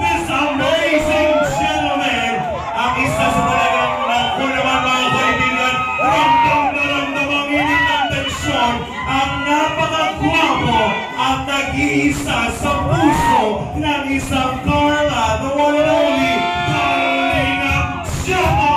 this amazing gentleman, ang isa sa talagang naku naman mga kaibigan, ramdam na ramdam ang init ng tensyon, ang napakagwapo at nag-iisa sa puso ng isang Carla, the one and only Carlina Jama!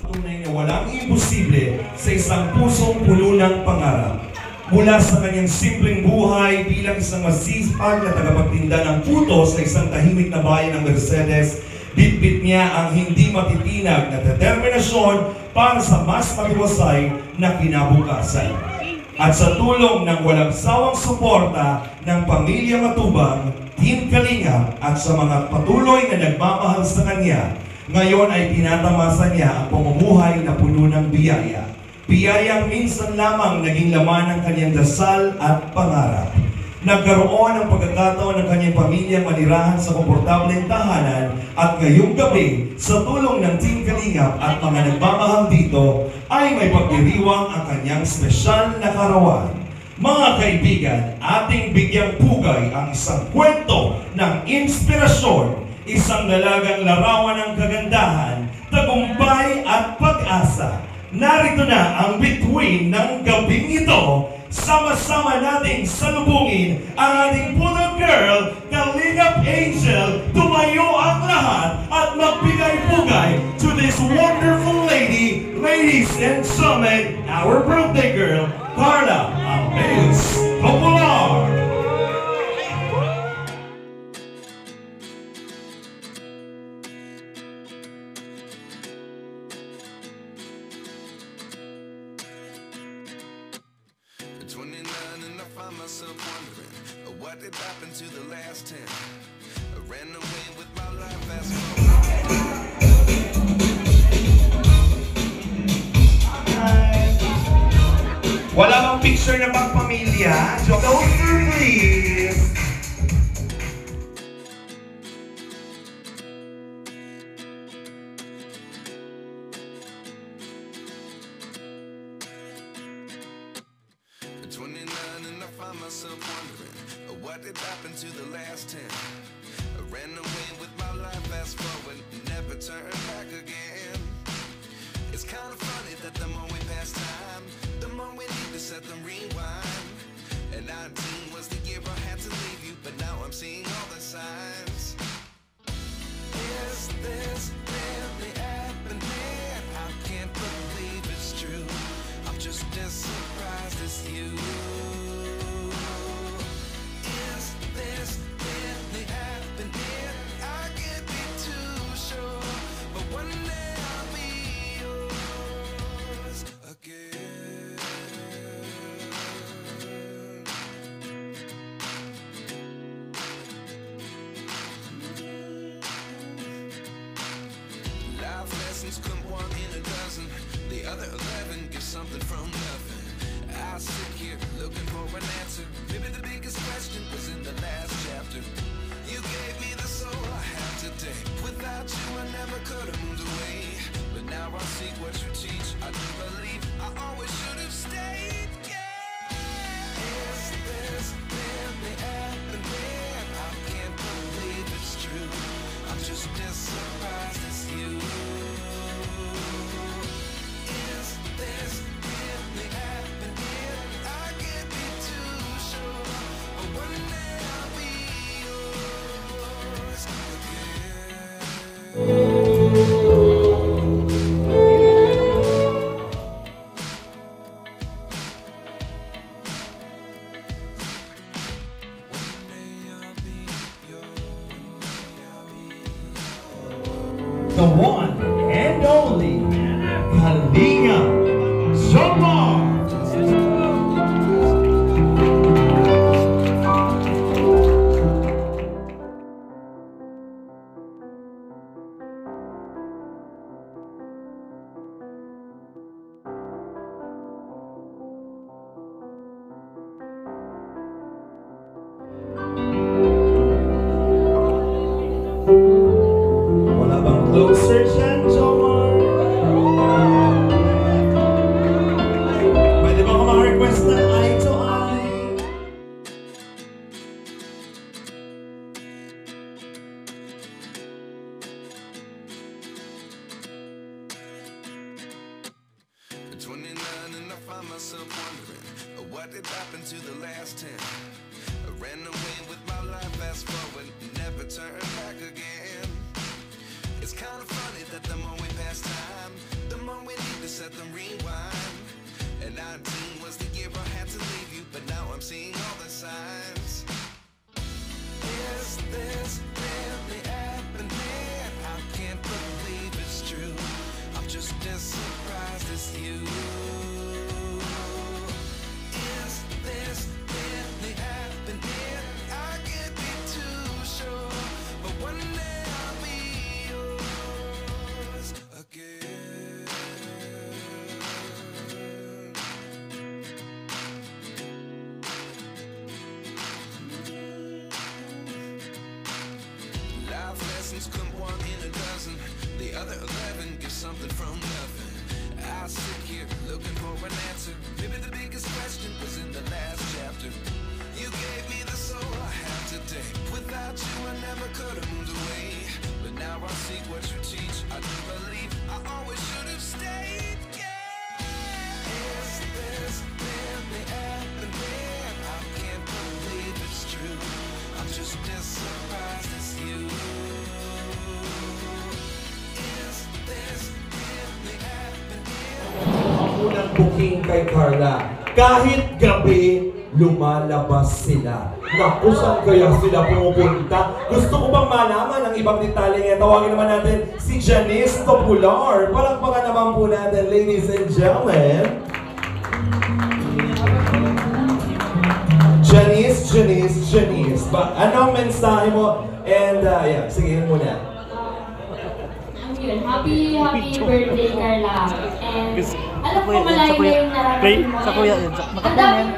Tunay na walang imposible sa isang pusong puno ng pangarap. Mula sa kanyang simpleng buhay bilang isang masipag na tagapagtinda ng puto sa isang tahimik na bayan ng Mercedes, bitbit niya ang hindi matitinag na determinasyon para sa mas matiwasay na kinabukasan. At sa tulong ng walang sawang suporta ng Pamilya Matubang, Team Kalinga at sa mga patuloy na nagmamahal sa kanya, ngayon ay tinatamasa niya ang pamumuhay na puno ng biyaya. Biyayang minsan lamang naging laman ng kanyang dasal at pangarap. Nagkaroon ng pagkakataon ng kanyang pamilya manirahan sa komportableng tahanan at ngayong gabi, sa tulong ng Team Kalingap at mga nagmamahal dito, ay may pagdiriwang ang kanyang espesyal na karawan. Mga kaibigan, ating bigyang pugay ang isang kwento ng inspirasyon, isang dalagang larawan ng kagandahan, tagumpay at pag-asa. Narito na ang bituin ng gabing ito. Sama-sama nating salubungin ang ating Puno Girl, Kalingap Angel. Tumayo ang lahat at magbigay-pugay to this wonderful lady. Ladies and gentlemen, our birthday girl, Carla Ameus Popular. At 29 and I find myself wondering what did happen to the last 10. I ran away with my life fast Wala bang picture na bang pamilya? Closer please! At 29 and I find myself wondering what did happen to the last 10. I ran away with my life fast forward, never turn back again. It's kind of funny that the more we pass time, the more we need to set them rewind. And 19 was the year I had to leave you, but now I'm seeing all the signs. Is this really happening? I can't believe it's true. I'm just as surprised as you. Is this really happening? I can't be too sure, but one day I'll be yours again. Life lessons come one in a dozen. The other 11 give something from nothing. I sit here looking for an answer. Maybe the biggest question was in the last chapter. You gave me the soul I have today. Without you I never could have moved away. But now I see what you teach. I do believe I always should have stayed. Yeah. Is this really happening? I can't believe it's true. I'm just as surprised as you. Is this really happening? I can't be too sure, but one day I'll be yours again. The one and only Kalinga Jama! I find myself wondering, what did happen to the last 10? I ran away with my life, fast forward, never turn back again. It's kind of funny that the more we pass time, the more we need to set them rewind. And 19 was the year I had to leave you, but now I'm seeing all the signs. Is this really happening? I can't believe it's true. I'm just as surprised as you. Is this really happening? I can't be too sure, but one day I'll be yours again. Life lessons come one in a dozen. The other 11 get something from nothing. I sit here looking for an answer. Maybe the biggest question was in the last chapter. You gave me the soul I have today. Without you I never could have moved away. But now I see what you teach. I do believe I always should have stayed. Yeah. Is this really happening? I can't believe it's true. I'm just as surprised as you. Is this really happening? Unang booking kay Carla. Kahit gabi, lumalabas sila. Naku, saan kaya sila pumupunta? Gusto ko bang malaman ang ibang detalye ngayon? Tawagin naman natin si Janice Popular. Palakpakan naman po natin, ladies and gentlemen. Janice. Anong mensahe mo? And, yeah, sige yun muna. Yun, happy birthday, Carla. And alam ko malayo na yung nararamdaman mo. Sa kuya yun. Ang daming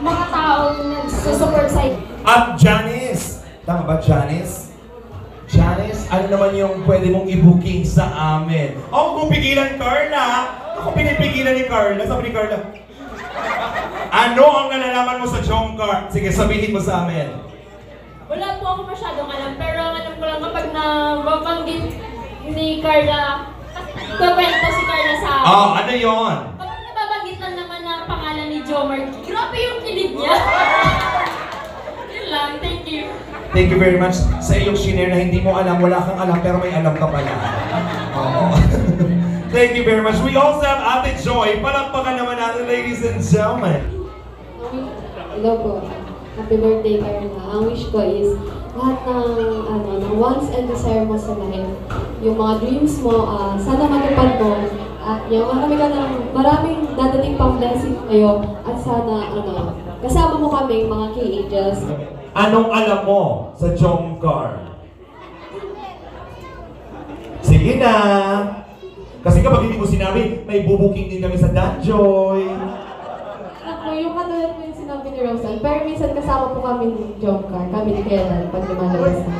mga taong nagsusupport sa'yo. At Janice, tama ba Janice? Janice, ano naman yung pwede mong i-booking sa amin? Ako kung pigilan Carla. Ako pinipigilan ni Carla. Sabi ni Carla, ano ang nalalaman mo sa Jomcar? Sige, sabihin mo sa amin. Wala po ako masyadong alam, pero ang alam ko lang kapag nababanggit ni Carla, kasi nagkwento si Carla sa akin. Oh, ano yon? Kapag nababanggit lang naman na pangalan ni Jomar, grabe yung kilig niya. Yun lang, thank you. Thank you very much sa iyong shinare na hindi mo alam, wala kang alam, pero may alam ka pala. Oo. Thank you very much. We also have Ate Joy. Palakpakan naman natin, ladies and gentlemen. Hello po. Happy birthday, Carla. Ang wish ko is lahat ng wants and desire mo sa life, yung mga dreams mo, sana matupad mo. At yung marami ka ng maraming dadating pang blessing kayo. At sana, kasama mo kami, mga K-Angels. Anong alam mo sa Jomcar? Sige na! Kasi kapag hindi mo sinabi, may bubuking din kami sa Danjoy. Ako, yung katulad mo yung sinabi ni Rosan, pero minsan kasama po kami ni Jomcar, kami ni Kenan, pag lumalabas na.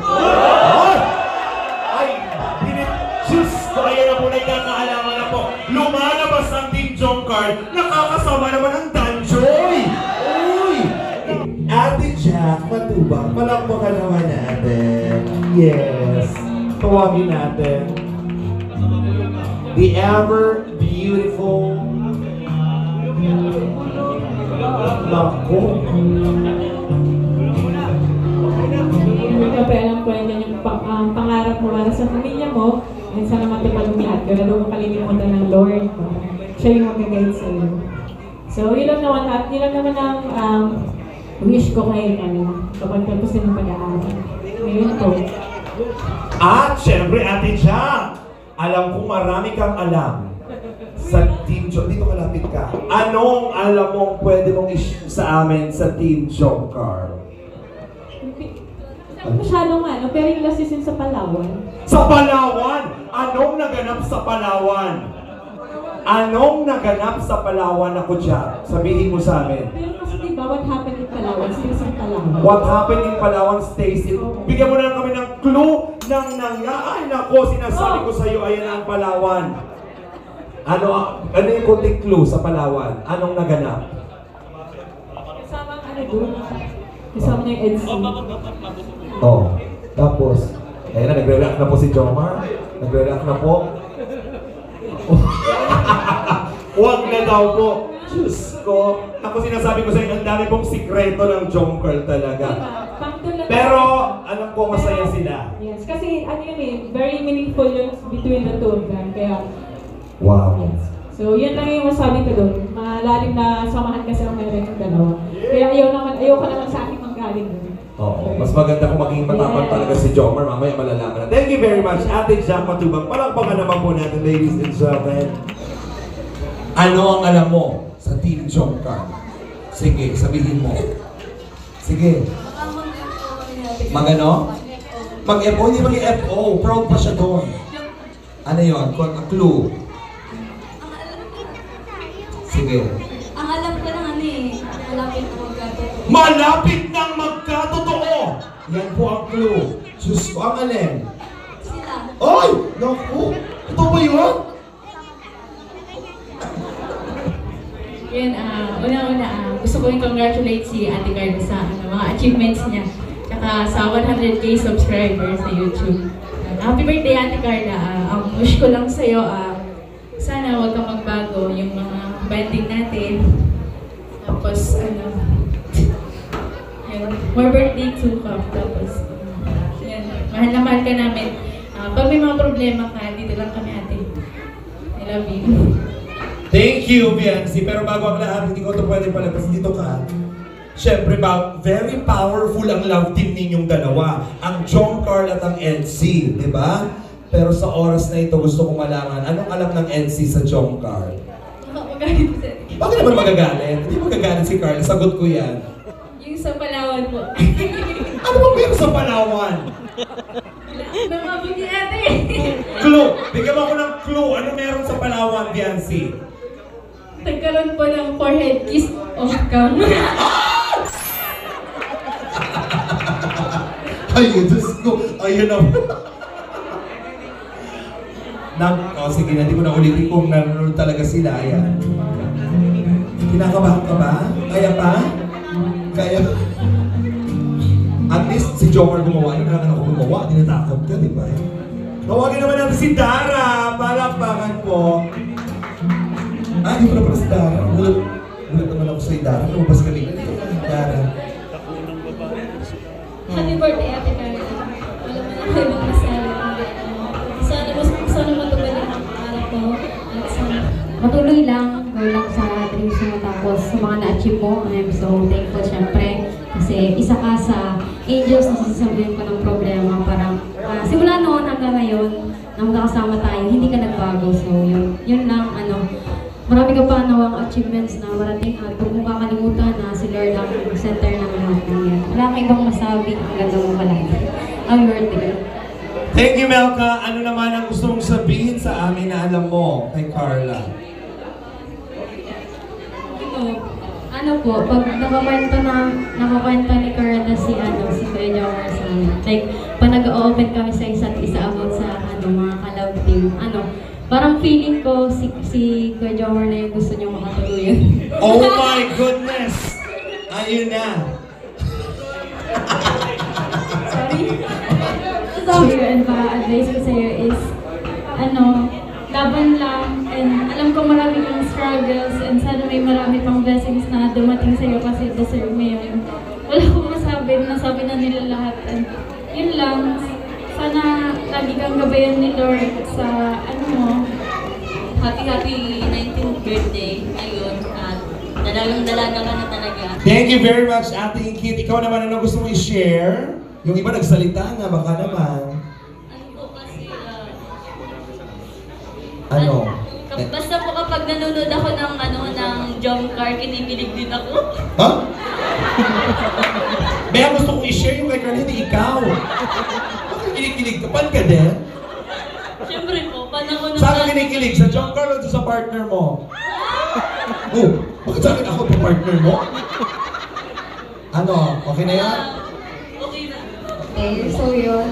Ay! Diyos ko, ayan na po na ikakaalaman na po. Lumalabas ang Team Jomcar, nakakasama naman ang Danjoy! Uy! Ate Jack, matubang, palakpakan naman natin. Yes! Tawagin natin. The ever beautiful. Nako. Siyempre, alam ko yan yung pangarap mo para sa pamilya mo. And sana matupad mo lahat. Pero huwag kalilimutan ng Lord. Siya yung mag-guide sa iyo. So, yun lang naman ang wish ko kay kapag tapusin ng pag-aaral. Ngayon po. At syempre, Ate Jack, alam kong marami kang alam sa Team Jomcar. Dito kalapit ka. Anong alam mong pwede mong issue sa amin sa Team Jomcar? Masyadong pero yung last season sa Palawan. Sa Palawan! Anong naganap sa Palawan? Anong naganap sa Palawan, ako Jack? Sabihin mo sa amin. Pero kasi diba, what happened in Palawan stays in Palawan. What happened in Palawan stays in... Bigyan mo na lang kami ng clue ng ay nako, sinasabi ko sa iyo, ayan ang Palawan. Ano yung konting clue sa Palawan? Anong naganap? Kasama doon. Kasama niya yung EDC. Oh, tapos, ayun na, nagre-react na po si Jomar. Nagre-react na po. Huwag na daw po. Diyos ko. Ako sinasabi ko sa inyo, ang dami pong sikreto ng Jomcar talaga. Pangtulad. Pero, alam ko masaya sila. Yes, kasi ano yun eh, very meaningful yun between the two of them. Kaya, Wow. yes. So, yun lang yung masabi ko doon. Malalim na samahan kasi ang meron yung dalawa. Kaya ayaw ka naman sa akin manggaling doon. Oo, mas maganda kung maging matapang talaga si Jomar. Mamaya malalaman na. Thank you very much, Ate Jack Matubang. Palakpakan naman po natin, ladies and gentlemen. Ano ang alam mo sa Team Jomcar? Sige, sabihin mo. Sige. Mag-ano? Mag-FO, hindi mag-FO. Proud pa siya doon. Ano yun? Kung ang clue. Sige. Ang alam ko lang ano eh, malapit na magkatotoo. Malapit nang magkatotoo! Yan po ang clue. Diyos ko, ang alin? Sila. Ay! Naku! Ito ba yun? Yun, una-una, gusto ko i-congratulate si Ate Carla sa mga achievements niya. Tsaka sa 100k subscribers sa YouTube. Happy birthday, Ate Carla. Ang wish ko lang sa'yo, sana huwag kang magbago yung mga banding natin. Tapos, yun, more birthday to come. Tapos, yun, mahal na mahal ka namin. Pag may mga problema ka, dito lang kami, ate. I love you. Thank you, Biancy. Pero bago ang lahat, hindi ko ito pwede palabas dito ka. Siyempre very powerful ang love team ninyong dalawa. Ang Jomcar at ang EDC, di ba? Pero sa oras na ito, gusto kong malaman, anong alam ng EDC sa Jomcar? Magalit po, sir. Bakit naman magagalit? Hindi magagalit si Carl. Sagot ko yan. Yung sa Palawan po. Ano ba meron sa Palawan? Namabot ni ate. Clue! Bigyan mo ako ng clue. Ano meron sa Palawan, Biancy? Nagkaroon po ng forehead kiss off cam. Ay, Diyos ko. Ayun na. Sige na, hindi ko na ulitin kung nanonood talaga sila. Ayan. Kinakabahan ka ba? Kaya pa? Kaya? At least si Jomar gumawa. Yung kailangan ako gumawa. Tinatakot ka, di ba? Tawagin naman natin si Dara. Palakpakan po. Hindi ko na pala si Dara. Ulat naman ako sa Dara. Lumabas ka rin. Dara. Happy birthday, Ate Carla. Wala mo lang kayo masabi. Sana matubad ang pangarap ko. At sana matuloy lang, go lang sa dreams mo. Tapos sa mga na-achieve mo, I'm so thankful syempre. Kasi isa ka sa angels na sasabihin ko ng problema. Parang simula noon hanggang ngayon, na magkakasama tayo, hindi ka nagbago. So yun lang, marami ka pa nawang achievements na marating at huwag mo kakalimutan na si Lord ang center ng lahat ng yan. Wala kang ibang masabi, ang ganda mo palagi. Happy birthday. Thank you, Melka. Ano naman ang gusto mong sabihin sa amin na alam mo kay Carla? Ano po, pag nakakwento ni Carla si Kuya Jomar sa amin. Like, pag nag-open kami sa isa't isa about sa mga ka-love team, parang feeling ko si Kuya Jomar na yung gusto niyo makatuluyan. Oh my goodness! Ayun na. Sorry, and advice ko sa'yo is, laban lang, and alam ko marami kang struggles, and sana may marami pang blessings na dumating sa'yo kasi deserve mo yun. Wala akong nasabi na nila lahat, and yun lang, sana lagi kang gabayan ni Lord sa, Happy 19th birthday ngayon at dalagang-dalaga ka na talaga. Thank you very much, Ate Ingkit. Ikaw naman, ano gusto mo i-share? Yung iba nagsalita nga, baka naman. Ano po kasi, Basta po kapag nanonood ako ng Jomcar, kinikilig din ako. Ha? May gusto kong i-share yung kay Carla, hindi ikaw. Bakit kinikilig ka? Pan ka din? Siyempre po, panahon ng... Saan ka kinikilig? Sa Jomcar o sa partner mo? Oh, bakit sa akin ako pa partner mo? Okay na yan? Okay na. Okay, so yun.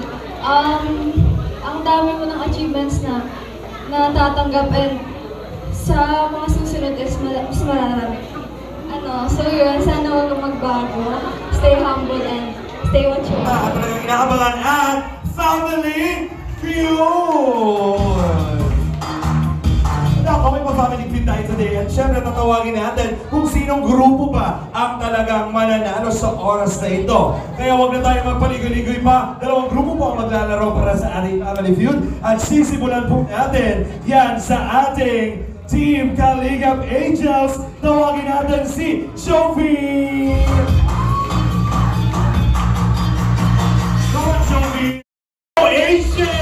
Ang dami mo ng achievements na natatanggap and sa mga susunod is mas mararami. So yun, sana huwag kang magbago. Stay humble and stay what you are. Talagang kinakabalan at Family Feud! May pa-family feud tayo sa today. At syempre tatawagin natin kung sinong grupo ba ang talagang mananalo sa oras na ito. Kaya huwag na tayo magpaligoy-ligoy pa. Dalawang grupo po ang maglalaro para sa ating Family Feud. At sisimulan po natin yan sa ating Team Kalingap Angels. Tawagin natin si Jovi! Come on, Jovi! Angels!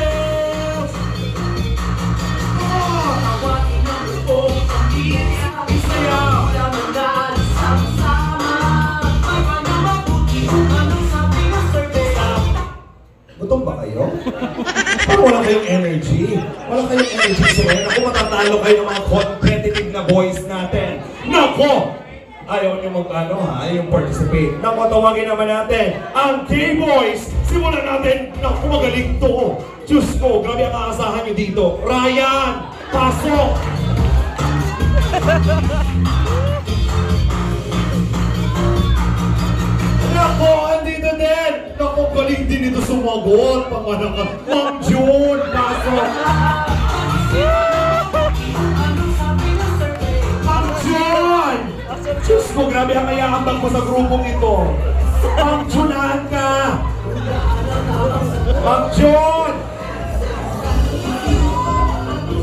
Gutom ba kayo? Parang wala kayong energy. Wala kayong energy so ngayon. Ako matatalo kayo ng mga competitive na boys natin. Nako! Ayaw niyo mag-ano ha, ayaw participate. Nako, tawagin naman natin ang K-Boys. Simulan natin. Nako, magaling to. Diyos ko, grabe ang aasahan niyo dito. Ryan! Pasok! Nako, andito din! Nako, galing din ito sumagot. Pangalan ka, Ma'am June! Pasok! Ma'am June! Diyos ko, grabe ang mayahambang mo sa grupong ito. Ma'am Junean ka! Ma'am June!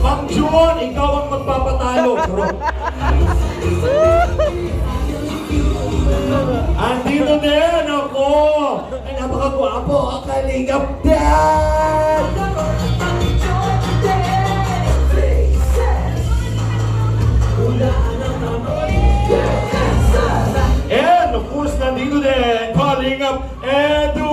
Ma'am June, ikaw ang magpapatalo. Andito din ako! Ay, napakagwapo ang Kalingap Dad! And of course, nandito din Kalingap Edu!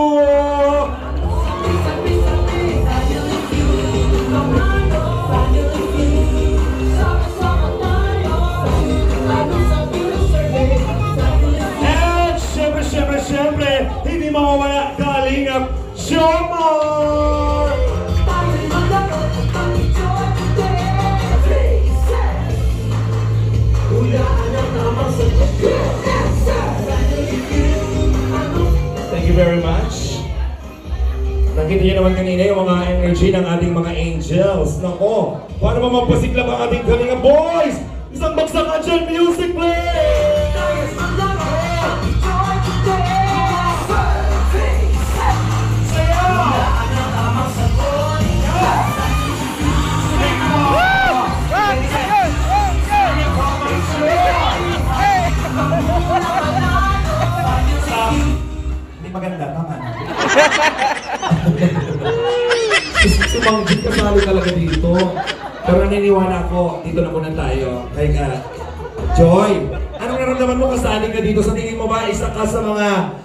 Siyempre, hindi mawawala Kalingap Jomar! Thank you very much. Nakita niyo naman kanina yung mga energy ng ating mga angels. Nako, paano ba magpasiklab ang ating Kalingap boys? Isang bagsakan dyan, music play! Hindi maganda, tama na. Si Mang Jun kasali talaga dito. Pero naniniwala ko, dito na muna tayo. Kaya Joy, anong naramdaman mo kasali ka dito? Sa tingin mo ba, isa ka sa mga,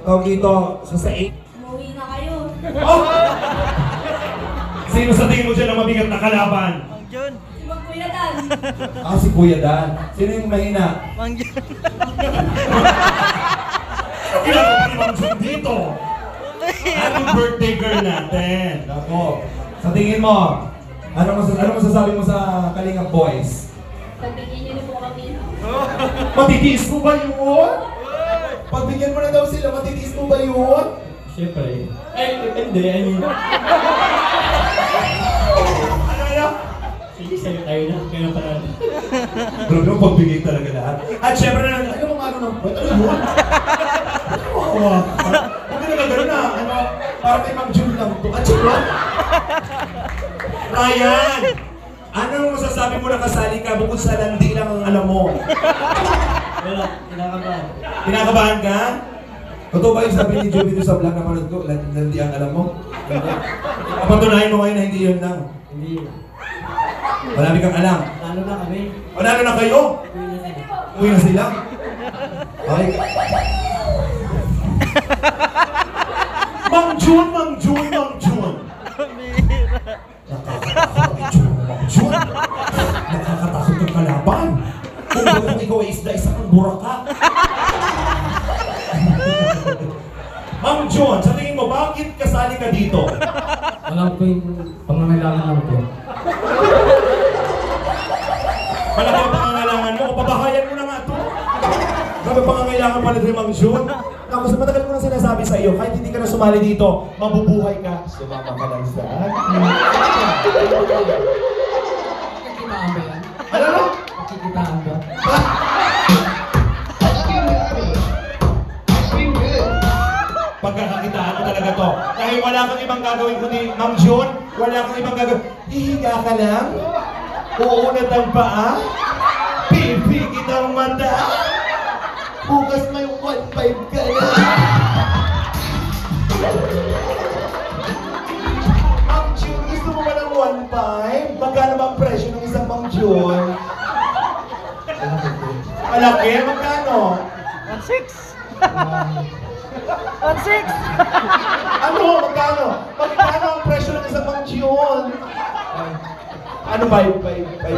tawag dito, sa 8? Umuwi na kayo. Oh! Sino sa tingin mo dyan ang mabigat na kalaban? Si Mang Kuya Dan. Si Kuya Dan. Sino yung mahina? Kailangan ni Mang Jun dito. Ating birthday girl natin. Ako. Sa tingin mo, ano masasabi mo sa Kalingap Boys? Pagbigyan niyo na po kami. Matitiis mo ba yun? Pagbigyan mo na daw sila, matitiis mo ba yun? Siyempre. Hindi. Ano na? Sige, sa'yo tayo na. Kaya na parang. Grabe mo, pagbigay talaga lahat. At syempre na, ano mo ano ng kwet? Ano yun? Huwag na gano'n na. Para kay Mang Jun lang to. At syempre, Ryan! Anong masasabi mo na kasali ka bukod sa landi lang ang alam mo? Wala, kinakabahan. Kinakabahan ka? Totoo ba yung sabi ni Joey dito sa vlog na panood ko, landi ang alam mo? Papatunahin mo ngayon na hindi yun lang. Hindi. Marami kang alam. Lalo na kami. Lalo na kayo? Uwi na sila. Okay. Mang Jun! Nakakatakot yung kalaban. Kung ikaw ay isda, isa kang buraka. Mang Jun, sa tingin mo, bakit kasali ka dito? Alam ko yung pangangailangan lang ko. Malaki ang pangangailangan mo, o pabahayan mo na nga ito. Grabe pangangailangan pala ni Mang Jun. Tapos matagal ko na sinasabi sa iyo, kahit hindi ka na sumali dito, mabubuhay ka. Sumama ka lang sa akin. Ano? Makikitaan ba? Pagkakakitaan mo talaga to. Dahil wala kang ibang gagawin kundi, Ma'am June, wala kang ibang gagawin. Hihiga ka lang? Uunat ang paa? Pipigit ang mata? Bukas may 1.5 ka na. Ma'am June, gusto mo ba ng 1.5? Magkano ba ang presyo ng isang Ma'am June? Malaki? Magkano? 1.6. Ano? Magkano? Magkano ang presyo ng isang Ma'am June? Ano ba? 5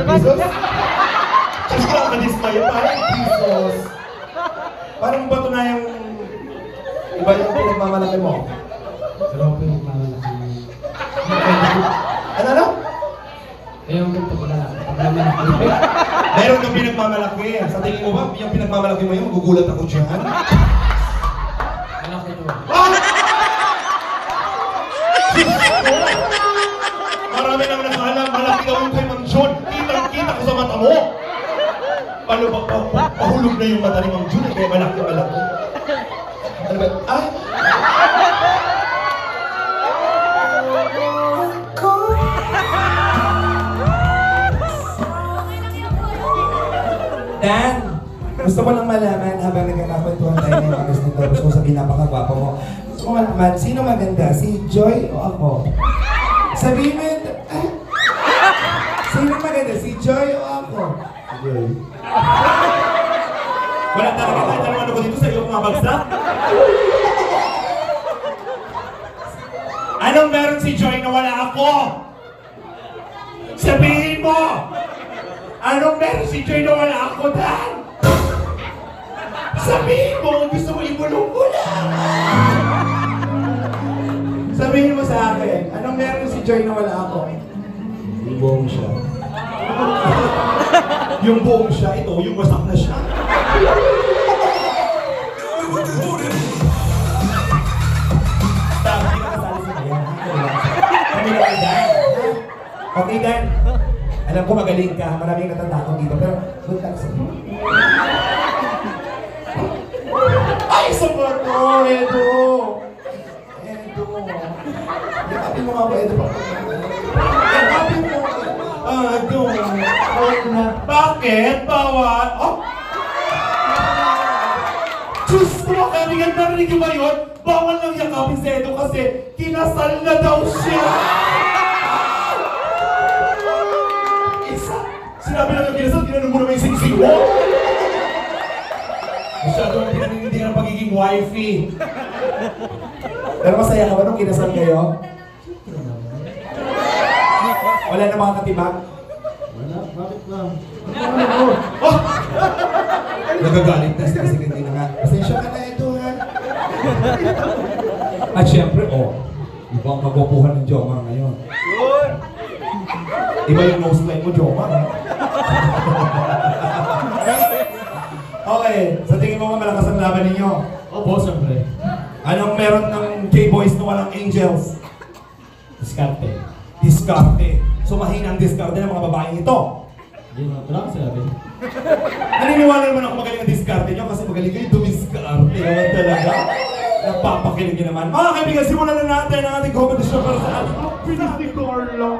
pesos? Just ko lang ka-dismay. 5 pesos. Parang bato na yung iba yung pinagmamalaki mo. Pero ako yung mamalaki. Ano? Ayaw ko ito pala. Paglamalaki. Meron kang pinagmamalaki. Sa tingin mo ba, yung pinagmamalaki mo yun, magugulat ako dyan. Malaki ito. Marami naman nakaalam, malaki daw yung kay Ma'am June. Kitang-kita ko sa mata mo. Paano ba, pahulog na yung mata ni Ma'am June, kaya malaki. Ano ba? Ay! Dan, gusto ko lang malaman habang nagkakakwentuhan tayo ng mga gusto nito. Gusto ko sabihin napakagwapo mo. Gusto ko malaman, sino maganda? Si Joy o ako? Sabihin mo yun, sino maganda? Si Joy o ako? Si Joy. Wala talaga kahit ano ko dito sa iyo kumabagsak. Anong meron si Joy na wala ako? Sabihin mo! Anong meron si Joy na wala ako, Dan? Sabihin mo, gusto mo ibulong ko lang. Sabihin mo sa akin, anong meron si Joy na wala ako? Yung buong siya. Yung buong siya, ito, yung wasak na siya. Hindi ka kasali sa kanya. Kami na kay Dan. Okay, Dan. Alam ko magaling ka, maraming natatakot dito, pero good luck sa'yo. Ay, isa pa to, Edo! Edo. Yakapin mo nga ba, Edo? Yakapin mo! Edo! Bakit? Bawal? Oh! Diyos ko, kaibigan, narinig niyo ba yun? Bawal lang yakapin si Edo kasi kinasal na daw siya! Isa! Sinabi lang yung kinasal, tinanong mo naman yung singsing mo! Masyado ang pinanindihan ang pagiging wifey. Pero masaya ka ba nung kinasal kayo? Wala na mga katibag? Wala, bakit lang? Oh! Nagagalit na kasi hindi na nga. Pasensya ka na ito, ha? At syempre, iba ang magwapuhan ng Jomar ngayon. Iba yung nose line mo, Jomar, ha? Okay, sa tingin mo malakas ang laban ninyo? Opo, siyempre. Anong meron ng K-boys na walang angels? Diskarte. Diskarte. So mahina ang diskarte ng mga babaeng ito. Hindi mo, wala akong sinabi. Naniniwala naman ako magaling ang diskarte nyo kasi magaling kayo dumiskarte naman talaga. Napapakilig nyo naman. Mga kaibigan, simulan na natin ang ating competition para sa ating Pinas ni Carlo.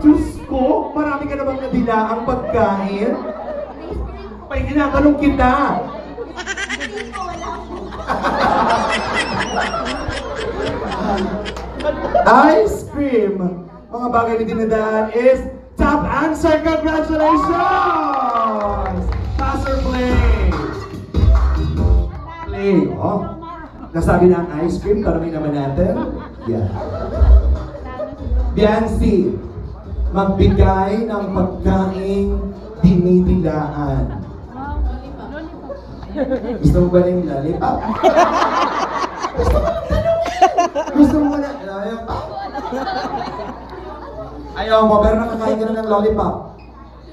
Diyos ko, marami ka namang nadila ang pagkain. May ginatanong kita. Ice cream. Mga bagay na dinadaan is top answer. Congratulations! Pass or play? Play. Oh. Nasabi na ang ice cream. Tanongin naman natin. Yeah. Biancy, magbigay ng pagkaing dinidilaan. Gusto mo ba na yung lollipop? Gusto mo na lollipop? Ayaw mo, pero nakakain ka na ng lollipop.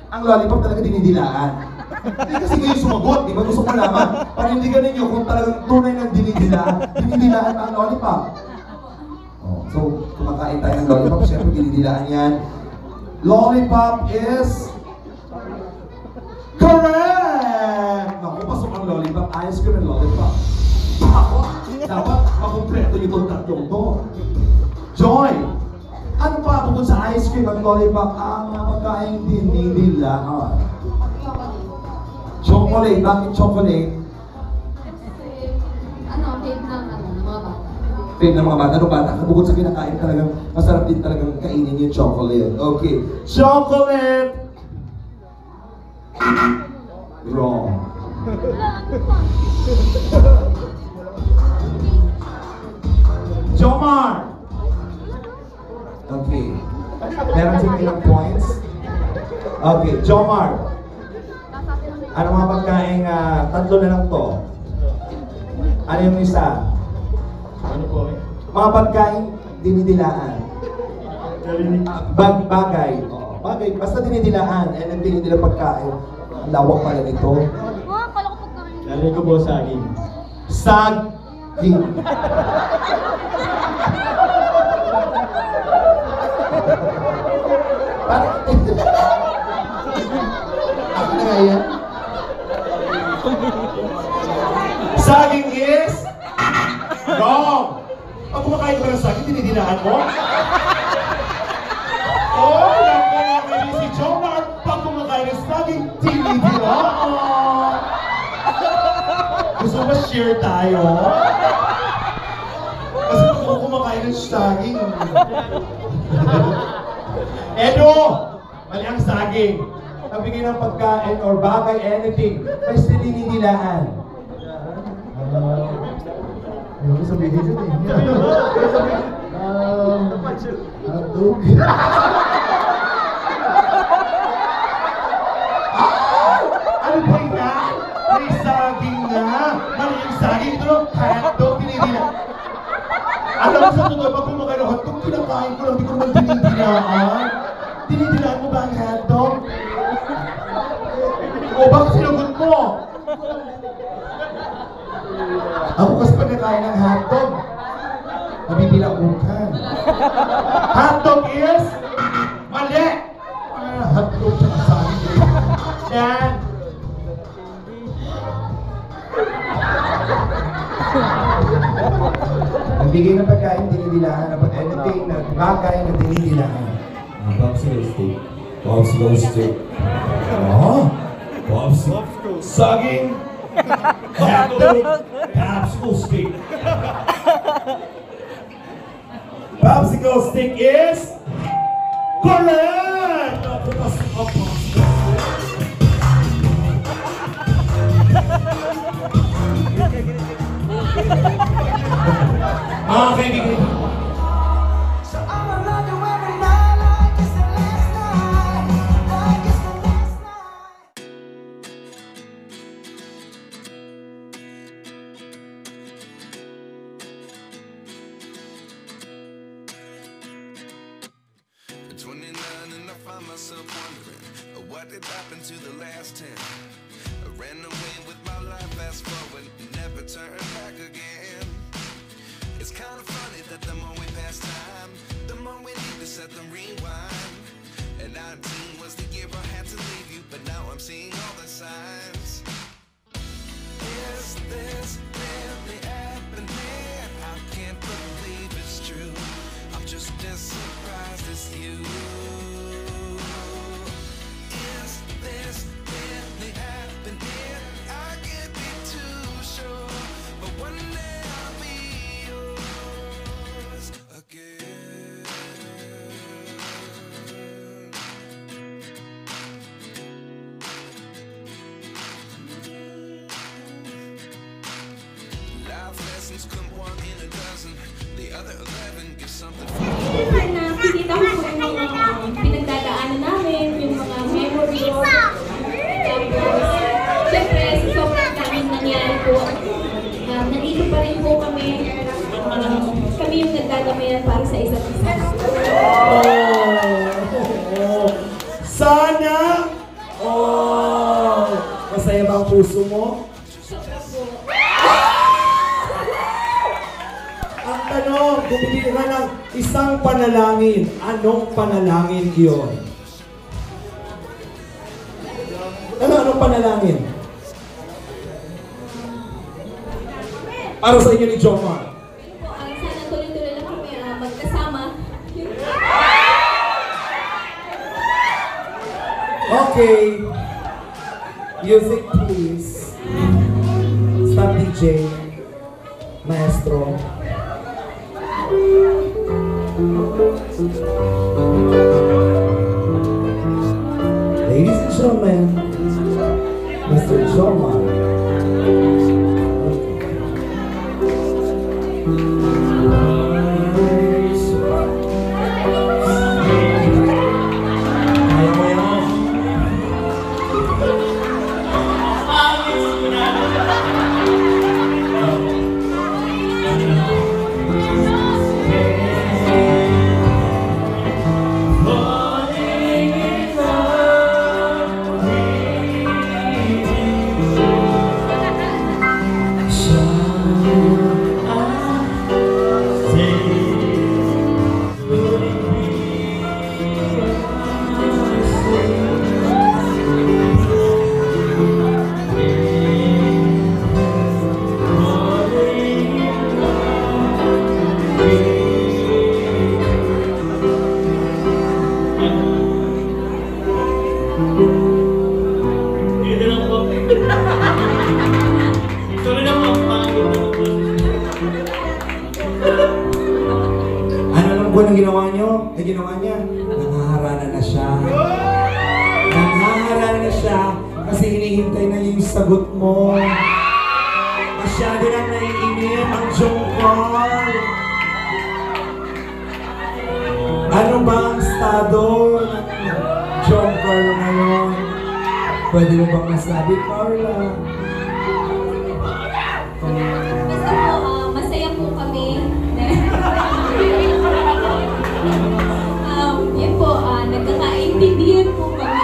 Ang lollipop talaga dinidilaan. Hindi kasi kayo sumagot, di ba? Gusto ko malaman. Panindigan ninyo kung talagang tunay ng dinidilaan ang lollipop. So, kumakain tayo ng lollipop, siyempre dinidilaan yan. Lollipop is Correct! Naku, pasok ang lollipop. Ice cream and lollipop. Ako, dapat makumpleto yung tatlong to. Joy! Ano pa bukod sa ice cream at lollipop ang pagkain din nila? Chocolate. Bakit chocolate? Fave ng mga bata. Anong bata? Bukod sa kinakain talagang masarap din talagang kainin yung chocolate. Okay. Chocolate! Wrong. Jomar! Okay. Meron sila ilang points? Okay, Jomar. Ano mga pagkain, tatlo na lang to. Ano yung isa? Ano po? Mga pagkain, dinidilaan. Bagay. Oo, bagay. Basta dinidilaan. And ang dinidila pagkain. Ang lawak pala nito. Lalagay ko po saging. Saging. Ako na nga yan. Saging is wrong. Pag kumakain ka ng saging, dinidilaan mo? Oh, naku, si Jomar. Pag kumakain ng saging, dinidilaan. Gusto mo share tayo? Kasi pag ako kumakain ng saging. Edo! Mali ang saging. Nagbigay ng pagkain or bagay, anything. May sininidilaan. Ano ko sabihin yun eh? Hotdog. Ano ba yan? May saging na. Mali yung saging. Ito lang, hotdog, dinidilaan. Alam mo sa totoo, pag kumakain ng hotdog, kinakain ko lang, di ko naman dinidilaan. Dinidilaan mo ba ang hotdog? O bakit sinagot mo? Ako kasi pag nakain ng hotdog, nabibilaukan. Hotdog is mali! Hotdog siya kasali. Yan. Nagbigay ng pagkain, dinidilaan. Anything na bagay na dinidilaan. Popsicle stick. Popsicle stick. Oh! Popsicle. Saging! Hotdog! Popsicle stick! Popsicle stick is correct! Mga kaibigan, At 29 and I find myself wondering what did happen to the last 10. I ran away with my life, fast forward, never turn back again. It's kind of funny that the more we pass time, the more we need to set them rewind. And 19 was the year I had to leave you, but now I'm seeing all the signs. Is this really happening? I can't believe it's true. I'm just as surprised as you. Is this really happening? I can't be too sure, but one day I'll be yours again. Life lessons come one in a dozen. The other 11 give something for Siyempre na, nakikita ko po yung mga pinagdadaanan namin, yung mga memory ko. Tapos, siyempre, sobrang daming nangyari po. Nandito pa rin po kami. Kami yung nagdadamayan para sa isa't isa. sana! Oh! Masaya ba ang puso mo? Ang tanong, bumili ka ng isang panalangin. Anong panalangin iyon? Ano? anong panalangin? Para sa inyo ni Jomar. Sana tuloy-tuloy lang kami magkasama. Okay. Music please. Stop DJ. Maestro. Ladies and gentlemen, Mr. Jomar. Kaya mo yan. Ano lang po ang ginawa nyo? Ang ginawa niya, nangaharana na siya. Nangaharana na siya kasi hinihintay na yung sagot mo. Masyado nang naiinip ang Jongkar. Ano ba ang estado ng Jongkar ngayon? Pwede mo bang masabi, Carla? Basta po, masaya po kami. Yun po, nagkakaintindihan po kami.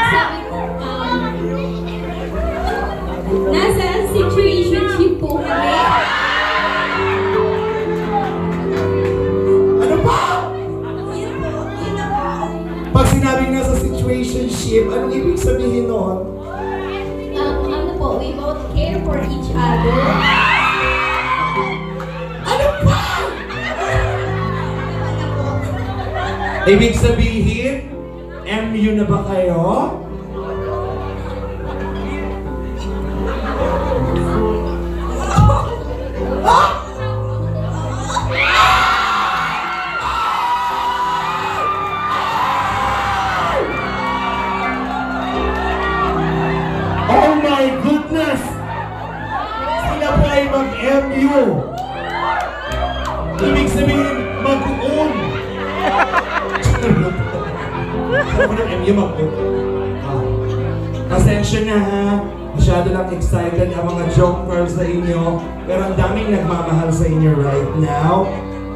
Sabi ko, nasa situationship po kami. Ano pa? Yun po, yun na po. Pag sinabing nasa situationship, anong ibig sabihin nun? Ano po, we both care for each other. Ano pa? Ibig sabihin, MU na ba kayo? Oh my goodness! Sila po ay mag-MU. Ibig sabihin, mag-own. Ako ng MU mag-own. Pasensya na ha. Masyado lang excited ang mga Jongkar sa inyo. Pero ang daming nagmamahal sa inyo right now.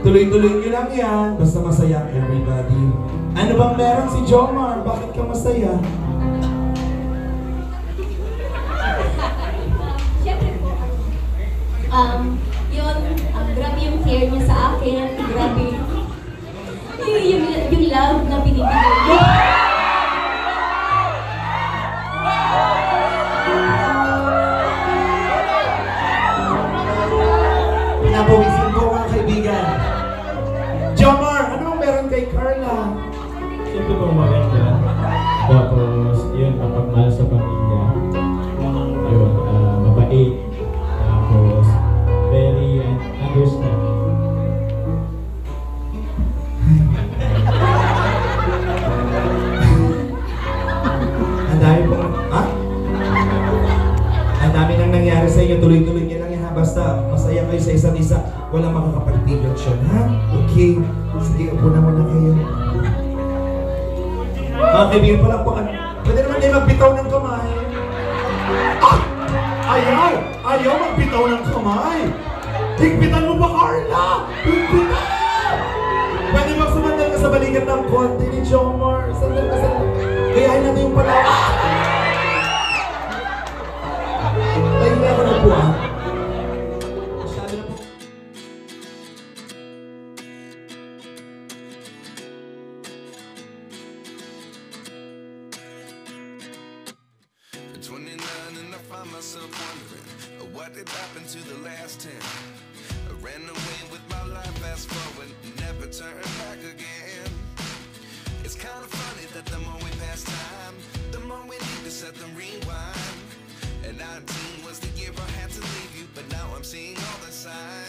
Tuloy-tuloy nyo lang yan. Basta masaya everybody. Ano bang meron si Jomar? Bakit ka masaya? Siyempre po, yun, grabe yung care niya sa akin, grabe yung love na binibigay niya. Pinapawisin ko mga kaibigan. Jomar, ano bang meron kay Carla? Siyempre po maganda. Tapos, yun, mapagmahal sa pamilya. Yun, mabait. Tapos, very understanding. Ang dami pong, ha? Ang dami nang nangyari sa inyo. Tuloy-tuloy nyo lang yan ha. Basta masaya kayo sa isa't isa. Walang makakapagpigil siya, ha? Okay. Sige, upo naman na kayo. Mga kaibigan pa lang po, pwede naman kayo magbitaw ng kamay. Ah! Ayaw! Ayaw magbitaw ng kamay! Higpitan mo ba, Carla? Higpitan! Pwede bang sumandal ka sa balikat ng konti ni Jomar? Sandal ka, sandal ka. Gayahin natin yung pala. Tayo na ako na po, ha? Masyado na po. did happen to the last 10? I ran away with my life, fast forward, never turn back again. It's kind of funny that the more we pass time, the more we need to set them rewind. And 19 was the year I had to leave you, but now I'm seeing all the signs.